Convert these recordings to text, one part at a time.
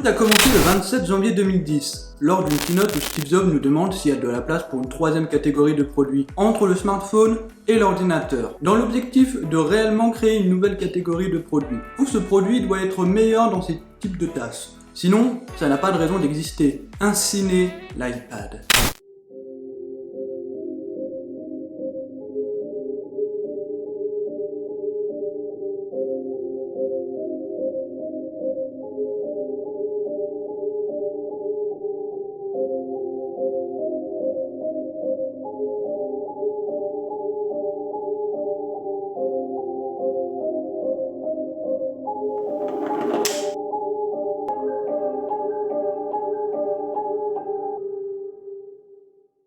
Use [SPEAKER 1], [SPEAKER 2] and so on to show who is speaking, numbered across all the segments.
[SPEAKER 1] Tout a commencé le 27 janvier 2010, lors d'une keynote où Steve Jobs nous demande s'il y a de la place pour une troisième catégorie de produits, entre le smartphone et l'ordinateur, dans l'objectif de réellement créer une nouvelle catégorie de produits, où ce produit doit être meilleur dans ces types de tâches. Sinon, ça n'a pas de raison d'exister. Ainsi naît l'iPad.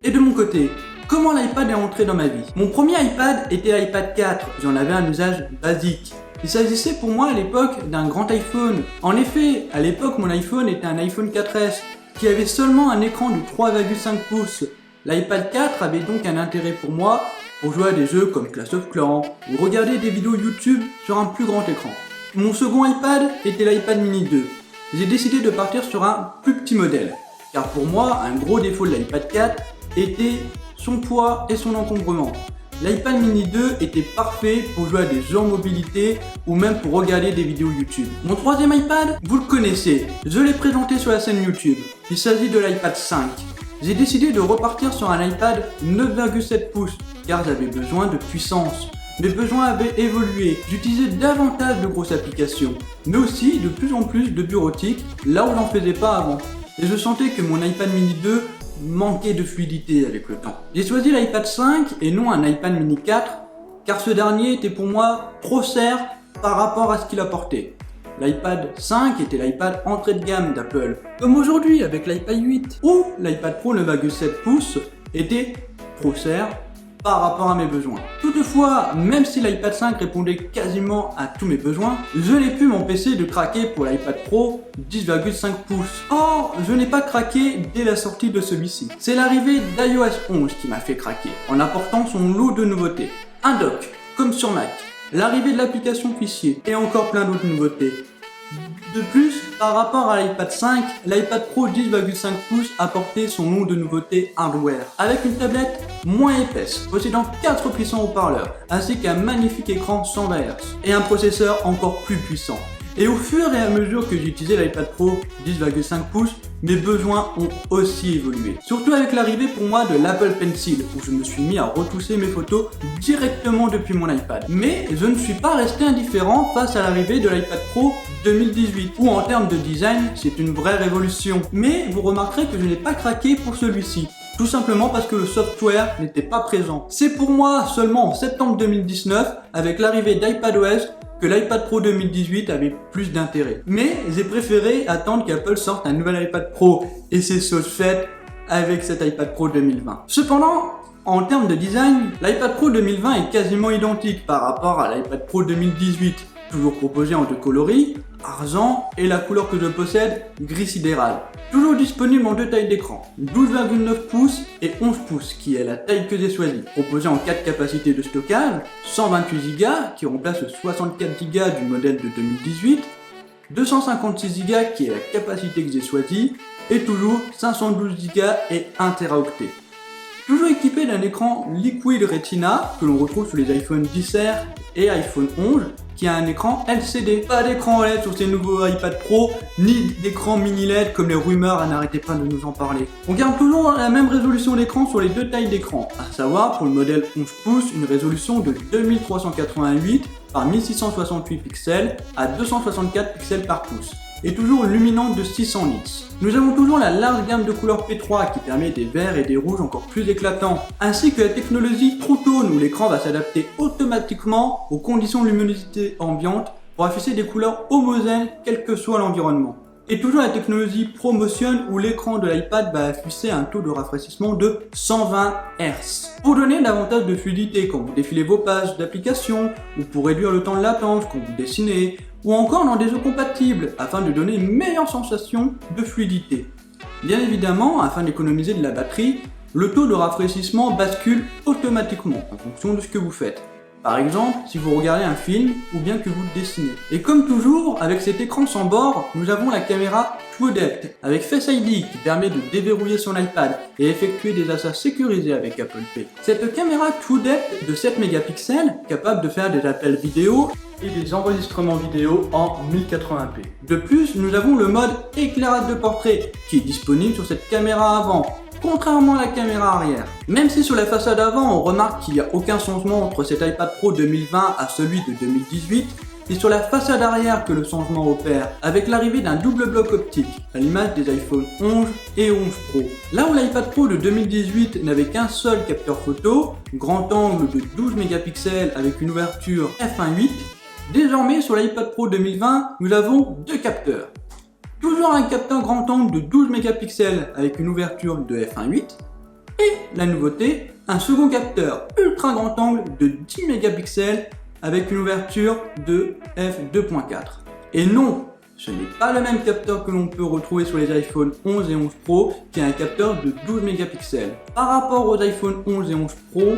[SPEAKER 1] Et de mon côté, comment l'iPad est entré dans ma vie? Mon premier iPad était l'iPad 4, j'en avais un usage basique. Il s'agissait pour moi à l'époque d'un grand iPhone. En effet, à l'époque mon iPhone était un iPhone 4S qui avait seulement un écran de 3,5 pouces. L'iPad 4 avait donc un intérêt pour moi pour jouer à des jeux comme Clash of Clans ou regarder des vidéos YouTube sur un plus grand écran. Mon second iPad était l'iPad mini 2. J'ai décidé de partir sur un plus petit modèle, car pour moi, un gros défaut de l'iPad 4 était son poids et son encombrement. L'iPad mini 2 était parfait pour jouer à des jeux en mobilité ou même pour regarder des vidéos YouTube. Mon troisième iPad, vous le connaissez, je l'ai présenté sur la chaîne YouTube. Il s'agit de l'iPad 5. J'ai décidé de repartir sur un iPad 9,7 pouces car j'avais besoin de puissance. Mes besoins avaient évolué, j'utilisais davantage de grosses applications, mais aussi de plus en plus de bureautique là où j'en faisais pas avant. Et je sentais que mon iPad mini 2 manquait de fluidité avec le temps. J'ai choisi l'iPad 5 et non un iPad mini 4 car ce dernier était pour moi trop cher par rapport à ce qu'il apportait. L'iPad 5 était l'iPad entrée de gamme d'Apple, comme aujourd'hui avec l'iPad 8, ou l'iPad Pro 9,7 pouces était trop cher par rapport à mes besoins. Toutefois, même si l'iPad 5 répondait quasiment à tous mes besoins, je n'ai pu m'empêcher de craquer pour l'iPad Pro 10,5 pouces. Or, je n'ai pas craqué dès la sortie de celui-ci. C'est l'arrivée d'iOS 11 qui m'a fait craquer, en apportant son lot de nouveautés. Un dock, comme sur Mac, l'arrivée de l'application fichier, et encore plein d'autres nouveautés. De plus, par rapport à l'iPad 5, l'iPad Pro 10,5 pouces apportait son lot de nouveautés hardware, avec une tablette moins épaisse, possédant 4 puissants haut-parleurs, ainsi qu'un magnifique écran 120 Hz, et un processeur encore plus puissant. Et au fur et à mesure que j'utilisais l'iPad Pro 10,5 pouces, mes besoins ont aussi évolué. Surtout avec l'arrivée pour moi de l'Apple Pencil, où je me suis mis à retrousser mes photos directement depuis mon iPad. Mais je ne suis pas resté indifférent face à l'arrivée de l'iPad Pro 2018, où en termes de design, c'est une vraie révolution. Mais vous remarquerez que je n'ai pas craqué pour celui-ci. Tout simplement parce que le software n'était pas présent. C'est pour moi seulement en septembre 2019, avec l'arrivée d'iPadOS, que l'iPad Pro 2018 avait plus d'intérêt. Mais j'ai préféré attendre qu'Apple sorte un nouvel iPad Pro, et c'est chose faite avec cet iPad Pro 2020. Cependant, en termes de design, l'iPad Pro 2020 est quasiment identique par rapport à l'iPad Pro 2018, toujours proposé en deux coloris, argent et la couleur que je possède, gris sidéral. Toujours disponible en deux tailles d'écran, 12,9 pouces et 11 pouces qui est la taille que j'ai choisie. Proposé en 4 capacités de stockage, 128 Go qui remplace le 64 Go du modèle de 2018, 256 Go qui est la capacité que j'ai choisie et toujours 512 Go et 1 Teraoctet. Toujours équipé d'un écran Liquid Retina que l'on retrouve sur les iPhone XR et iPhone 11 qui a un écran LCD. Pas d'écran OLED sur ces nouveaux iPad Pro, ni d'écran mini LED comme les rumeurs n'arrêtaient pas de nous en parler. On garde toujours la même résolution d'écran sur les deux tailles d'écran, à savoir pour le modèle 11 pouces une résolution de 2388 par 1668 pixels à 264 pixels par pouce, et toujours luminante de 600 nits. Nous avons toujours la large gamme de couleurs P3 qui permet des verts et des rouges encore plus éclatants, ainsi que la technologie True Tone où l'écran va s'adapter automatiquement aux conditions de luminosité ambiante pour afficher des couleurs homogènes quel que soit l'environnement. Et toujours la technologie ProMotion où l'écran de l'iPad va afficher un taux de rafraîchissement de 120 Hz. Pour donner davantage de fluidité quand vous défilez vos pages d'application, ou pour réduire le temps de latence quand vous dessinez, ou encore dans des jeux compatibles afin de donner une meilleure sensation de fluidité. Bien évidemment, afin d'économiser de la batterie, le taux de rafraîchissement bascule automatiquement en fonction de ce que vous faites. Par exemple, si vous regardez un film ou bien que vous dessinez. Et comme toujours, avec cet écran sans bord, nous avons la caméra TrueDepth avec Face ID qui permet de déverrouiller son iPad et effectuer des achats sécurisés avec Apple Pay. Cette caméra TrueDepth de 7 mégapixels, capable de faire des appels vidéo et des enregistrements vidéo en 1080p. De plus, nous avons le mode éclairage de portrait qui est disponible sur cette caméra avant, contrairement à la caméra arrière. Même si sur la façade avant on remarque qu'il n'y a aucun changement entre cet iPad Pro 2020 à celui de 2018, c'est sur la façade arrière que le changement opère, avec l'arrivée d'un double bloc optique, à l'image des iPhone 11 et 11 Pro. Là où l'iPad Pro de 2018 n'avait qu'un seul capteur photo, grand angle de 12 mégapixels avec une ouverture f1.8, désormais sur l'iPad Pro 2020, nous avons deux capteurs. Toujours un capteur grand angle de 12 mégapixels avec une ouverture de f1.8 et la nouveauté, un second capteur ultra grand angle de 10 mégapixels avec une ouverture de f2.4. Et non, ce n'est pas le même capteur que l'on peut retrouver sur les iPhone 11 et 11 Pro qui est un capteur de 12 mégapixels. Par rapport aux iPhone 11 et 11 Pro,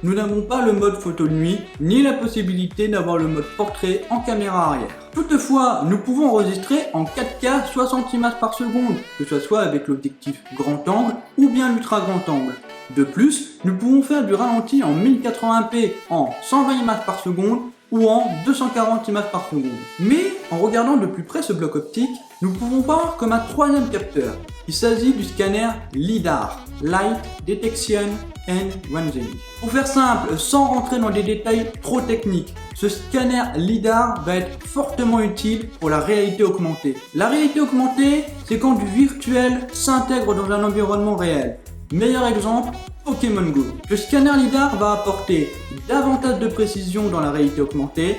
[SPEAKER 1] nous n'avons pas le mode photo de nuit, ni la possibilité d'avoir le mode portrait en caméra arrière. Toutefois, nous pouvons enregistrer en 4K 60 images par seconde, que ce soit avec l'objectif grand angle ou bien l'ultra grand angle. De plus, nous pouvons faire du ralenti en 1080p en 120 images par seconde ou en 240 images par seconde. Mais en regardant de plus près ce bloc optique, nous pouvons voir comme un troisième capteur. Il s'agit du scanner LiDAR, Light Detection and Ranging. Pour faire simple, sans rentrer dans des détails trop techniques, ce scanner LiDAR va être fortement utile pour la réalité augmentée. La réalité augmentée, c'est quand du virtuel s'intègre dans un environnement réel. Meilleur exemple, Pokémon Go. Le scanner LiDAR va apporter davantage de précision dans la réalité augmentée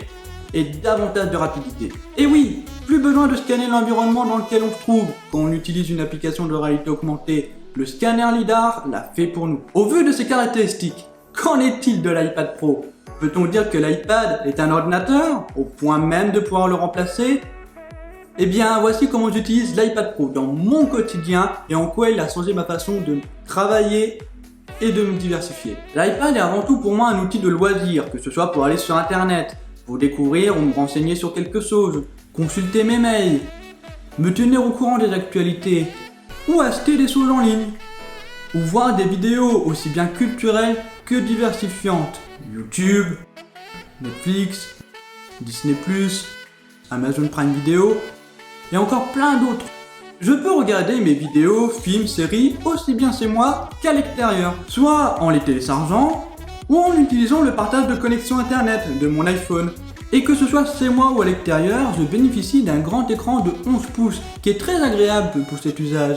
[SPEAKER 1] et davantage de rapidité. Et oui, plus besoin de scanner l'environnement dans lequel on se trouve quand on utilise une application de réalité augmentée. Le scanner LiDAR l'a fait pour nous. Au vu de ces caractéristiques, qu'en est-il de l'iPad Pro? Peut-on dire que l'iPad est un ordinateur, au point même de pouvoir le remplacer? Eh bien, voici comment j'utilise l'iPad Pro dans mon quotidien et en quoi il a changé ma façon de travailler et de me diversifier. L'iPad est avant tout pour moi un outil de loisir, que ce soit pour aller sur internet, pour découvrir ou me renseigner sur quelque chose, consulter mes mails, me tenir au courant des actualités, ou acheter des choses en ligne, ou voir des vidéos aussi bien culturelles que diversifiantes. YouTube, Netflix, Disney+, Amazon Prime Video, et encore plein d'autres. Je peux regarder mes vidéos, films, séries, aussi bien chez moi qu'à l'extérieur, soit en les téléchargeant, ou en utilisant le partage de connexion internet de mon iPhone. Et que ce soit chez moi ou à l'extérieur, je bénéficie d'un grand écran de 11 pouces qui est très agréable pour cet usage.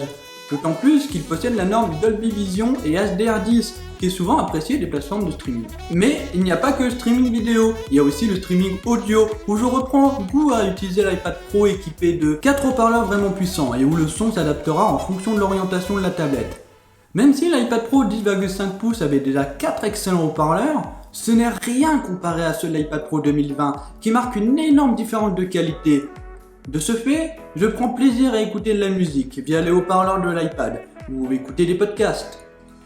[SPEAKER 1] D'autant plus qu'il possède la norme Dolby Vision et HDR10, qui est souvent appréciée des plateformes de streaming. Mais il n'y a pas que le streaming vidéo, il y a aussi le streaming audio, où je reprends goût à utiliser l'iPad Pro équipé de 4 haut-parleurs vraiment puissants et où le son s'adaptera en fonction de l'orientation de la tablette. Même si l'iPad Pro 10,5 pouces avait déjà 4 excellents haut-parleurs, ce n'est rien comparé à ceux de l'iPad Pro 2020, qui marque une énorme différence de qualité. De ce fait, je prends plaisir à écouter de la musique via les haut-parleurs de l'iPad, ou écouter des podcasts.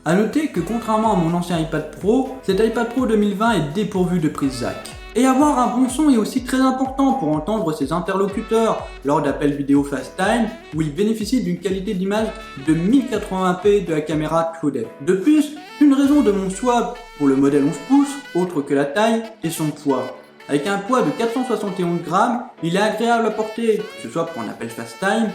[SPEAKER 1] A noter que contrairement à mon ancien iPad Pro, cet iPad Pro 2020 est dépourvu de prise jack. Et avoir un bon son est aussi très important pour entendre ses interlocuteurs lors d'appels vidéo FaceTime où il bénéficie d'une qualité d'image de 1080p de la caméra TrueDepth. De plus, une raison de mon choix pour le modèle 11 pouces, autre que la taille, est son poids. Avec un poids de 471 grammes, il est agréable à porter, que ce soit pour un appel FaceTime,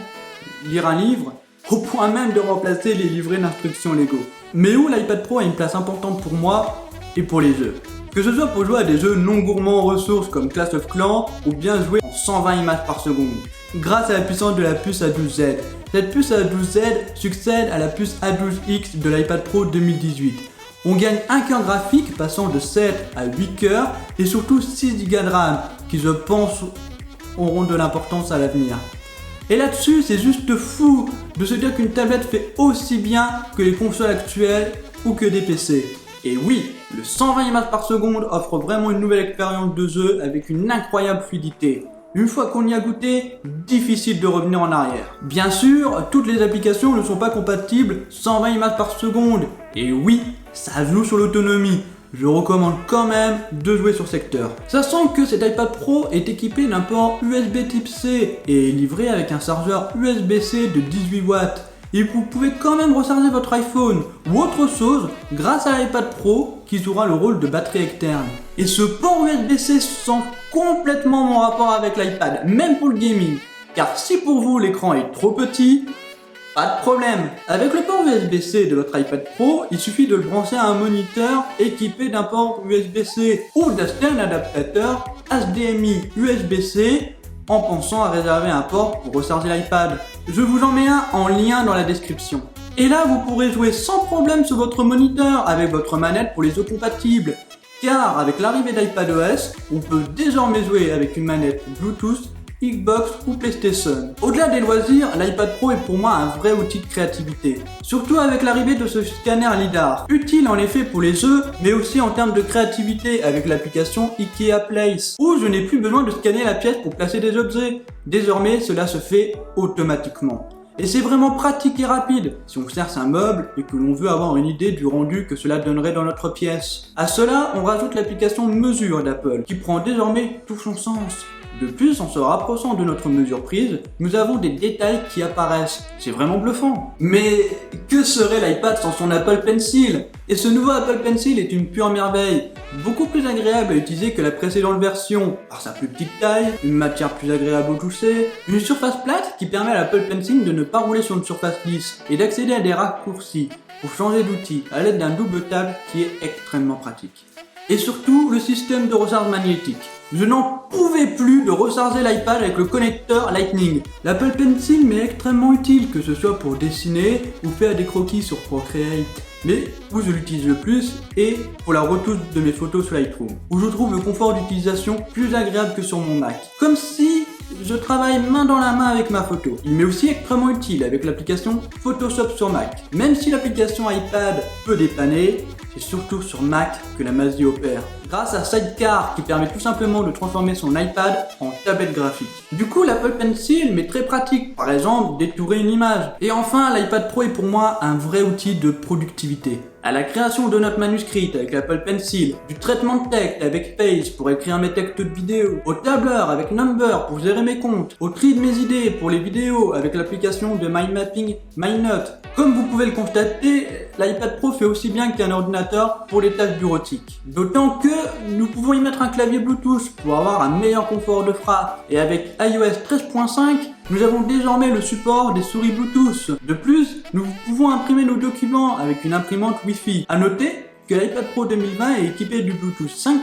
[SPEAKER 1] lire un livre, au point même de remplacer les livrets d'instructions Lego. Mais où l'iPad Pro a une place importante pour moi et pour les jeux. Que ce soit pour jouer à des jeux non gourmands en ressources comme Clash of Clans ou bien jouer en 120 images par seconde. Grâce à la puissance de la puce A12Z. Cette puce A12Z succède à la puce A12X de l'iPad Pro 2018. On gagne un cœur graphique passant de 7 à 8 cœurs et surtout 6 Go de RAM qui je pense auront de l'importance à l'avenir. Et là-dessus, c'est juste fou de se dire qu'une tablette fait aussi bien que les consoles actuelles ou que des PC. Et oui, le 120 images par seconde offre vraiment une nouvelle expérience de jeu avec une incroyable fluidité. Une fois qu'on y a goûté, difficile de revenir en arrière. Bien sûr, toutes les applications ne sont pas compatibles 120 images par seconde. Et oui, ça joue sur l'autonomie. je recommande quand même de jouer sur secteur. Sachant que cet iPad Pro est équipé d'un port USB type C et est livré avec un chargeur USB-C de 18 watts. Et vous pouvez quand même recharger votre iPhone ou autre chose grâce à l'iPad Pro qui jouera le rôle de batterie externe. Et ce port USB-C sent complètement mon rapport avec l'iPad, même pour le gaming. Car si pour vous l'écran est trop petit, pas de problème. Avec le port USB-C de votre iPad Pro, il suffit de le brancher à un moniteur équipé d'un port USB-C ou d'acheter un adaptateur HDMI USB-C en pensant à réserver un port pour recharger l'iPad. Je vous en mets un en lien dans la description. Et là, vous pourrez jouer sans problème sur votre moniteur avec votre manette pour les jeux compatibles. Car avec l'arrivée d'iPadOS, on peut désormais jouer avec une manette Bluetooth, Xbox ou PlayStation. Au-delà des loisirs, l'iPad Pro est pour moi un vrai outil de créativité. Surtout avec l'arrivée de ce scanner LiDAR. Utile en effet pour les jeux, mais aussi en termes de créativité avec l'application IKEA Place, où je n'ai plus besoin de scanner la pièce pour placer des objets. Désormais, cela se fait automatiquement. Et c'est vraiment pratique et rapide si on cherche un meuble et que l'on veut avoir une idée du rendu que cela donnerait dans notre pièce. À cela, on rajoute l'application Mesure d'Apple qui prend désormais tout son sens. De plus, en se rapprochant de notre mesure prise, nous avons des détails qui apparaissent. C'est vraiment bluffant. Mais que serait l'iPad sans son Apple Pencil? Et ce nouveau Apple Pencil est une pure merveille. Beaucoup plus agréable à utiliser que la précédente version, par sa plus petite taille, une matière plus agréable au toucher, une surface plate qui permet à l'Apple Pencil de ne pas rouler sur une surface lisse et d'accéder à des raccourcis pour changer d'outil à l'aide d'un double table qui est extrêmement pratique. Et surtout, le système de recharge magnétique. Je n'en pouvais plus de recharger l'iPad avec le connecteur Lightning. L'Apple Pencil m'est extrêmement utile, que ce soit pour dessiner ou faire des croquis sur Procreate. Mais où je l'utilise le plus est pour la retouche de mes photos sur Lightroom, où je trouve le confort d'utilisation plus agréable que sur mon Mac. Comme si je travaille main dans la main avec ma photo. Il m'est aussi extrêmement utile avec l'application Photoshop sur Mac. Même si l'application iPad peut dépanner, c'est surtout sur Mac que la magie opère. Grâce à Sidecar qui permet tout simplement de transformer son iPad en tablette graphique. Du coup, l'Apple Pencil m'est très pratique, par exemple détourer une image. Et enfin, l'iPad Pro est pour moi un vrai outil de productivité. À la création de notes manuscrites avec l'Apple Pencil, du traitement de texte avec Pages pour écrire mes textes de vidéo, au tableur avec Number pour gérer mes comptes, au tri de mes idées pour les vidéos avec l'application de My Mapping MyNote. Comme vous pouvez le constater, l'iPad Pro fait aussi bien qu'un ordinateur pour les tâches bureautiques. D'autant que nous pouvons y mettre un clavier Bluetooth pour avoir un meilleur confort de frappe. Et avec iOS 13.5, nous avons désormais le support des souris Bluetooth. De plus, nous pouvons imprimer nos documents avec une imprimante Wi-Fi. A noter que l'iPad Pro 2020 est équipé du Bluetooth 5.0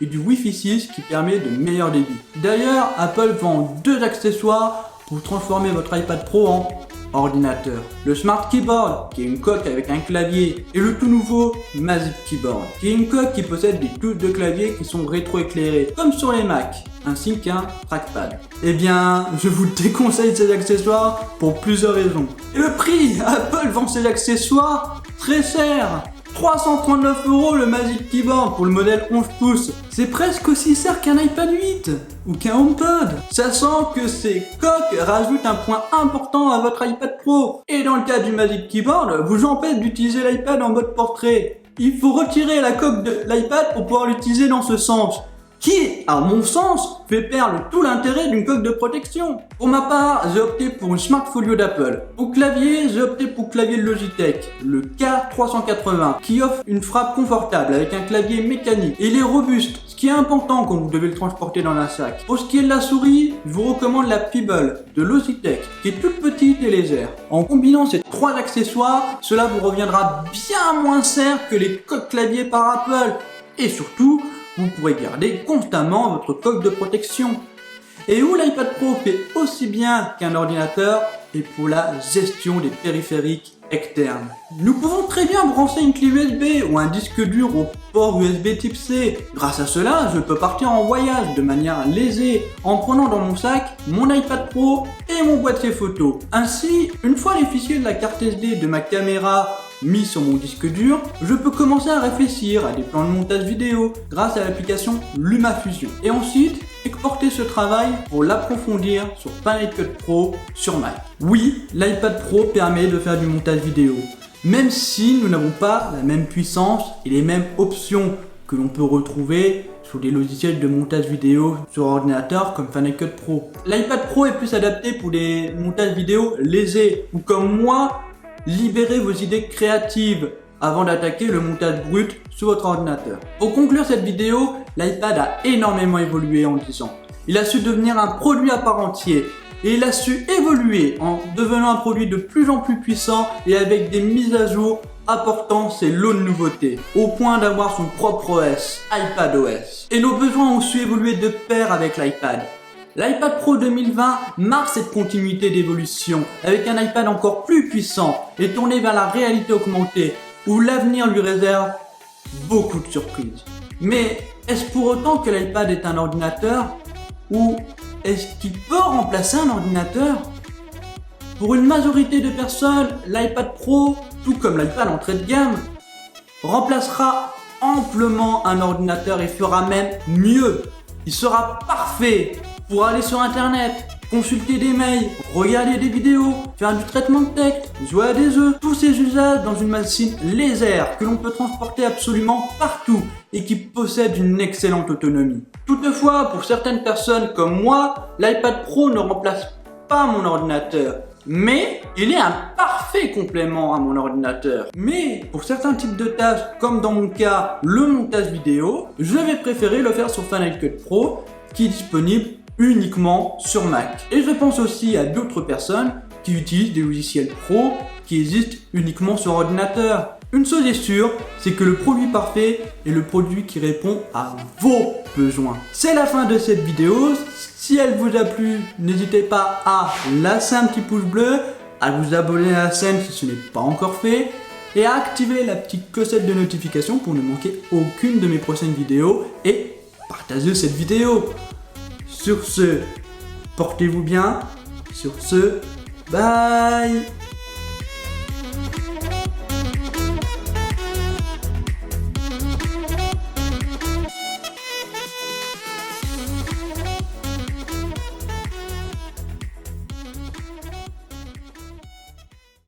[SPEAKER 1] et du Wi-Fi 6 qui permet de meilleurs débits. D'ailleurs, Apple vend deux accessoires pour transformer votre iPad Pro en ordinateur. Le Smart Keyboard, qui est une coque avec un clavier, et le tout nouveau Magic Keyboard, qui est une coque qui possède des touches de clavier qui sont rétroéclairées, comme sur les Mac, ainsi qu'un trackpad. Eh bien, je vous déconseille ces accessoires pour plusieurs raisons. Et le prix, Apple vend ces accessoires très cher. 339 € le Magic Keyboard pour le modèle 11 pouces. C'est presque aussi cher qu'un iPad 8 ou qu'un HomePod. Sachant que ces coques rajoutent un point important à votre iPad Pro. Et dans le cas du Magic Keyboard, vous empêche d'utiliser l'iPad en mode portrait. Il faut retirer la coque de l'iPad pour pouvoir l'utiliser dans ce sens. Qui, à mon sens, fait perdre tout l'intérêt d'une coque de protection. Pour ma part, j'ai opté pour une Smart Folio d'Apple. Au clavier, j'ai opté pour le clavier de Logitech, le K380, qui offre une frappe confortable avec un clavier mécanique. Et il est robuste, ce qui est important quand vous devez le transporter dans un sac. Pour ce qui est de la souris, je vous recommande la Pebble de Logitech, qui est toute petite et légère. En combinant ces trois accessoires, cela vous reviendra bien moins cher que les coques clavier par Apple. Et surtout, vous pourrez garder constamment votre coque de protection. Et où l'iPad Pro fait aussi bien qu'un ordinateur et pour la gestion des périphériques externes. Nous pouvons très bien brancher une clé USB ou un disque dur au port USB type C. Grâce à cela, je peux partir en voyage de manière lésée en prenant dans mon sac mon iPad Pro et mon boîtier photo. Ainsi, une fois les fichiers de la carte SD de ma caméra mis sur mon disque dur, je peux commencer à réfléchir à des plans de montage vidéo grâce à l'application LumaFusion. Et ensuite, exporter ce travail pour l'approfondir sur Final Cut Pro sur Mac. Oui, l'iPad Pro permet de faire du montage vidéo. même si nous n'avons pas la même puissance et les mêmes options que l'on peut retrouver sur des logiciels de montage vidéo sur ordinateur comme Final Cut Pro. L'iPad Pro est plus adapté pour des montages vidéo lésés ou comme moi, libérez vos idées créatives avant d'attaquer le montage brut sur votre ordinateur. Pour conclure cette vidéo, l'iPad a énormément évolué en 10 ans. Il a su devenir un produit à part entier et il a su évoluer en devenant un produit de plus en plus puissant et avec des mises à jour apportant ses lots de nouveautés, au point d'avoir son propre OS, iPadOS. Et nos besoins ont su évoluer de pair avec l'iPad. L'iPad Pro 2020 marque cette continuité d'évolution, avec un iPad encore plus puissant et tourné vers la réalité augmentée, où l'avenir lui réserve beaucoup de surprises. Mais est-ce pour autant que l'iPad est un ordinateur, ou est-ce qu'il peut remplacer un ordinateur? Pour une majorité de personnes, l'iPad Pro, tout comme l'iPad entrée de gamme, remplacera amplement un ordinateur et fera même mieux. Il sera parfait pour aller sur internet, consulter des mails, regarder des vidéos, faire du traitement de texte, jouer à des jeux. Tous ces usages dans une machine légère que l'on peut transporter absolument partout et qui possède une excellente autonomie. Toutefois, pour certaines personnes comme moi, l'iPad Pro ne remplace pas mon ordinateur. Mais il est un parfait complément à mon ordinateur. Mais pour certains types de tâches, comme dans mon cas, le montage vidéo, je vais préférer le faire sur Final Cut Pro, qui est disponible uniquement sur Mac. Et je pense aussi à d'autres personnes qui utilisent des logiciels pro qui existent uniquement sur ordinateur. Une chose est sûre, c'est que le produit parfait est le produit qui répond à vos besoins. C'est la fin de cette vidéo. Si elle vous a plu, n'hésitez pas à lâcher un petit pouce bleu, à vous abonner à la chaîne si ce n'est pas encore fait, et à activer la petite clochette de notification pour ne manquer aucune de mes prochaines vidéos, et partagez cette vidéo. Sur ce, portez-vous bien. Sur ce, bye.